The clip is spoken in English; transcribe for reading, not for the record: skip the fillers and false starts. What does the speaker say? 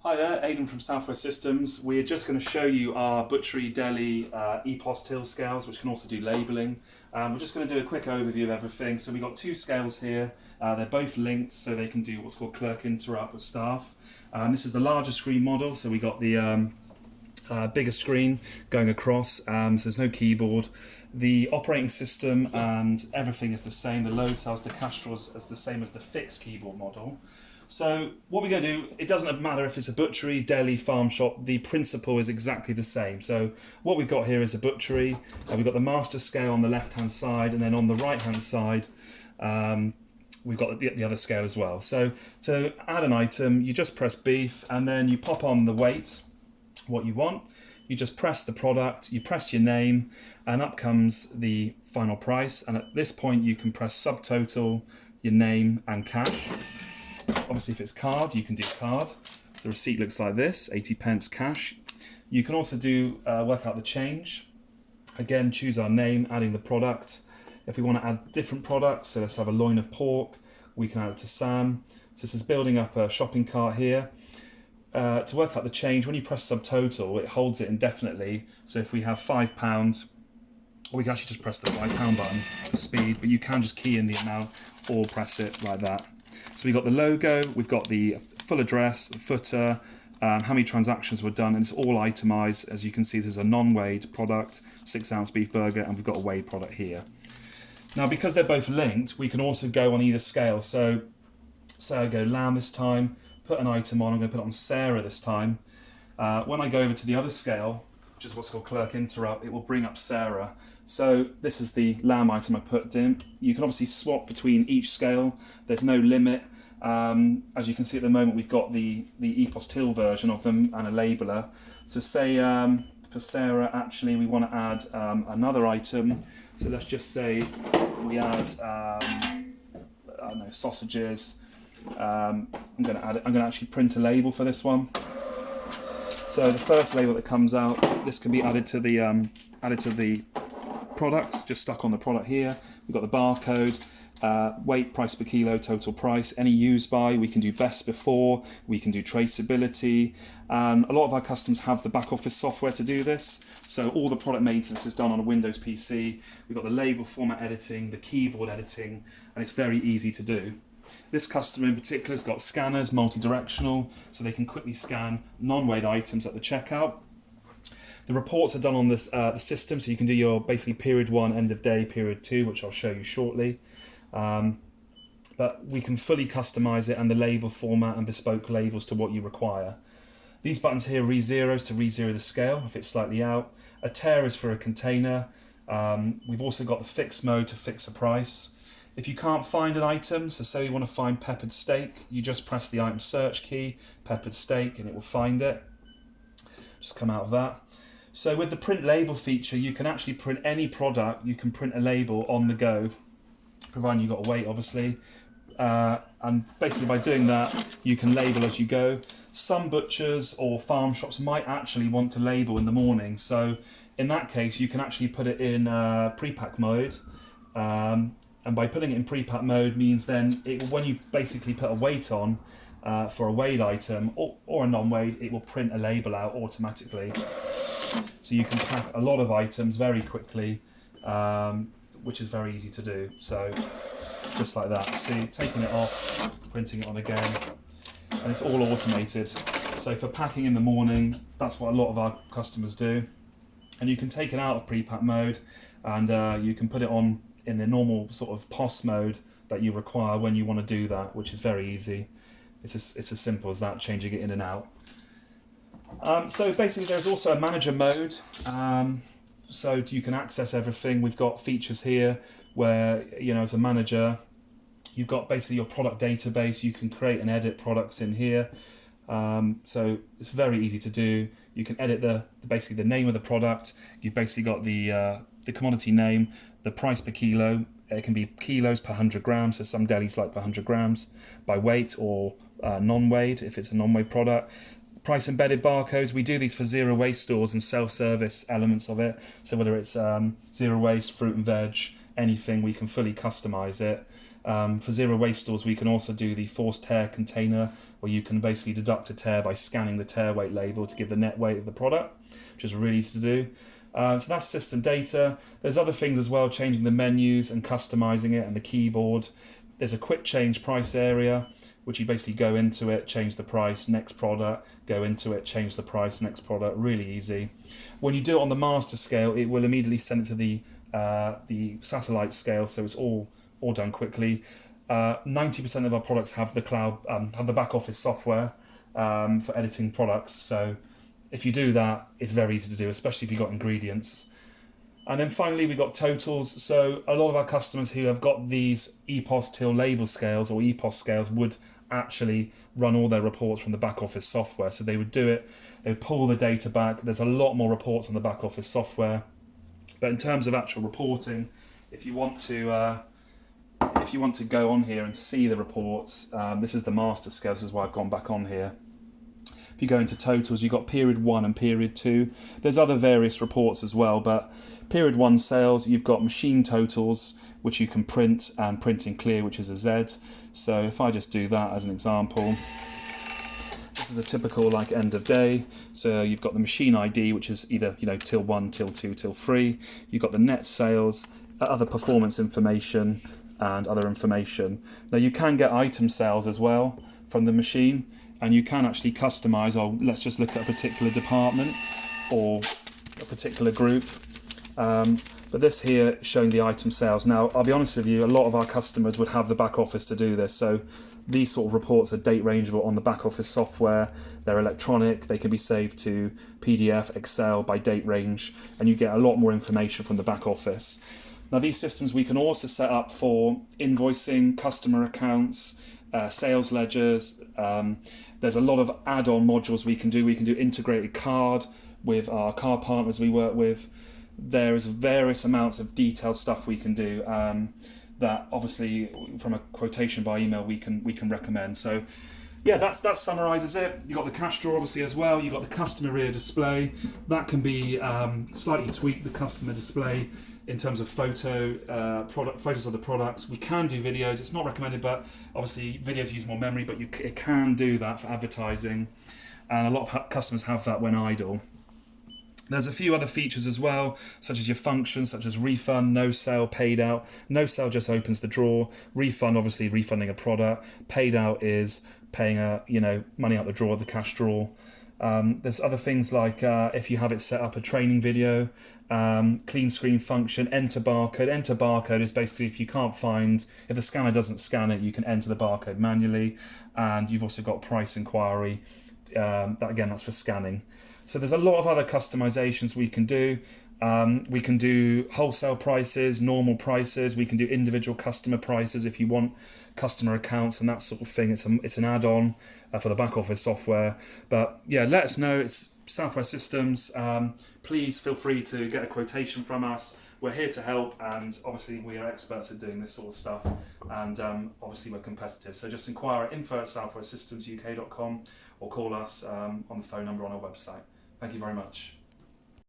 Hi there, Aidan from SWS Systems. We're just going to show you our butchery, deli, EPOS till scales, which can also do labelling. We're just going to do a quick overview of everything. So we've got two scales here. They're both linked, so they can do what's called clerk interrupt with staff. This is the larger screen model, so we got the bigger screen going across, so there's no keyboard. The operating system and everything is the same. The load cells, the cash drawers is the same as the fixed keyboard model. So what we're going to do, it doesn't matter if it's a butchery, deli, farm shop, the principle is exactly the same. So what we've got here is a butchery, we've got the master scale on the left hand side, and then on the right hand side we've got the other scale as well. So to add an item, you just press beef and then you pop on the weight, what you want. You just press the product, you press your name, and up comes the final price. And at this point you can press subtotal, your name and cash. Obviously if it's card, you can do card. The receipt looks like this, 80 pence cash. You can also do work out the change. Again, choose our name, adding the product. If we want to add different products, so let's have a loin of pork, we can add it to Sam. So this is building up a shopping cart here. To work out the change, when you press subtotal, it holds it indefinitely. So if we have £5, or we can actually just press the £5 button for speed, but you can just key in the amount or press it like that. So we've got the logo, we've got the full address, the footer, how many transactions were done, and it's all itemised. As you can see, there's a non-weighed product, 6-ounce beef burger, and we've got a weighed product here. Now, because they're both linked, we can also go on either scale. So say I go lamb this time, put an item on, I'm going to put it on Sarah this time. When I go over to the other scale, which is what's called clerk interrupt, it will bring up Sarah. So this is the lamb item I put in. You can obviously swap between each scale. There's no limit. As you can see at the moment, we've got the EPOS till version of them and a labeler. So say for Sarah, actually we want to add another item. So let's just say we add I don't know, sausages. I'm going to add it. I'm going to actually print a label for this one. So the first label that comes out, this can be added to the product, just stuck on the product here. We've got the barcode, weight, price per kilo, total price, any use by, we can do best before, we can do traceability. A lot of our customers have the back office software to do this, so all the product maintenance is done on a Windows PC. We've got the label format editing, the keyboard editing, and it's very easy to do. This customer in particular has got scanners, multi-directional, so they can quickly scan non-weighed items at the checkout. The reports are done on this, the system, so you can do your basically period 1, end of day, period 2, which I'll show you shortly. But we can fully customize it and the label format and bespoke labels to what you require. These buttons here, re-zeros to re-zero the scale if it's slightly out. A tear is for a container. We've also got the fix mode to fix a price. If you can't find an item, so say you want to find peppered steak, you just press the item search key, peppered steak, and it will find it. Just come out of that. So with the print label feature, you can actually print any product, you can print a label on the go, providing you've got to wait, obviously. And basically by doing that, you can label as you go. Some butchers or farm shops might actually want to label in the morning. So in that case, you can actually put it in pre-pack mode. And by putting it in pre-pack mode means then when you basically put a weight on for a weighed item or a non-weighed, it will print a label out automatically. So you can pack a lot of items very quickly, which is very easy to do. So just like that. See, taking it off, printing it on again, and it's all automated. So for packing in the morning, that's what a lot of our customers do. And you can take it out of pre-pack mode, and you can put it on in the normal sort of POS mode that you require when you want to do that, which is very easy. It's as simple as that, changing it in and out. So basically there's also a manager mode, so you can access everything. We've got features here where, you know, as a manager, you've got basically your product database. You can create and edit products in here. So it's very easy to do. You can edit basically the name of the product. You've basically got the commodity name, the price per kilo. It can be kilos per 100 grams, so some delis like per 100 grams, by weight or non-weighed if it's a non-weighed product. Price embedded barcodes, we do these for zero waste stores and self-service elements of it. So whether it's zero waste, fruit and veg, anything, we can fully customize it. For zero waste stores, we can also do the forced tear container, where you can basically deduct a tear by scanning the tear weight label to give the net weight of the product, which is really easy to do. So that's system data. There's other things as well, changing the menus and customizing it and the keyboard. There's a quick change price area, which you basically go into it, change the price, next product, go into it, change the price, next product, really easy. When you do it on the master scale, it will immediately send it to the satellite scale, so it's all done quickly. 90% of our products have the cloud, have the back office software for editing products, so if you do that, it's very easy to do, especially if you've got ingredients. And then finally, we've got totals. So a lot of our customers who have got these EPOS till label scales or EPOS scales would actually run all their reports from the back office software. So they would do it, they would pull the data back. There's a lot more reports on the back office software. But in terms of actual reporting, if you want to go on here and see the reports, this is the master scale. This is why I've gone back on here. If you go into totals, you've got period 1 and period 2. There's other various reports as well, but period 1 sales, you've got machine totals, which you can print, and print in clear, which is a Z. So if I just do that as an example, this is a typical like end of day. So you've got the machine ID, which is either till 1, till 2, till 3. You've got the net sales, other performance information, and other information. Now you can get item sales as well from the machine, and you can actually customize, let's just look at a particular department or a particular group. But this here showing the item sales. Now, I'll be honest with you, a lot of our customers would have the back office to do this. So these sort of reports are date rangeable on the back office software. They're electronic. They can be saved to PDF, Excel by date range, and you get a lot more information from the back office. Now, these systems we can also set up for invoicing, customer accounts, sales ledgers. There's a lot of add-on modules we can do. We can do integrated card with our card partners we work with. There is various amounts of detailed stuff we can do that obviously from a quotation by email we can recommend. So yeah, that summarizes it. You've got the cash drawer obviously as well. You've got the customer rear display. That can be slightly tweaked, the customer display, in terms of photos of the products. We can do videos. It's not recommended, but obviously videos use more memory, but it can do that for advertising. And a lot of customers have that when idle. There's a few other features as well, such as your functions, such as refund, no sale, paid out. No sale just opens the drawer. Refund, obviously refunding a product. Paid out is paying money out the drawer, the cash drawer. There's other things like if you have it set up a training video, clean screen function, enter barcode. Enter barcode is basically if the scanner doesn't scan it, you can enter the barcode manually. And you've also got price inquiry. That's for scanning. So there's a lot of other customizations we can do. We can do wholesale prices, normal prices. We can do individual customer prices if you want customer accounts and that sort of thing. It's an add-on for the back office software. But yeah, let us know. It's SWS Systems. Please feel free to get a quotation from us. We're here to help, and obviously we are experts at doing this sort of stuff, and obviously we're competitive. So just inquire at info@southwestsystemsuk.com or call us on the phone number on our website. Thank you very much.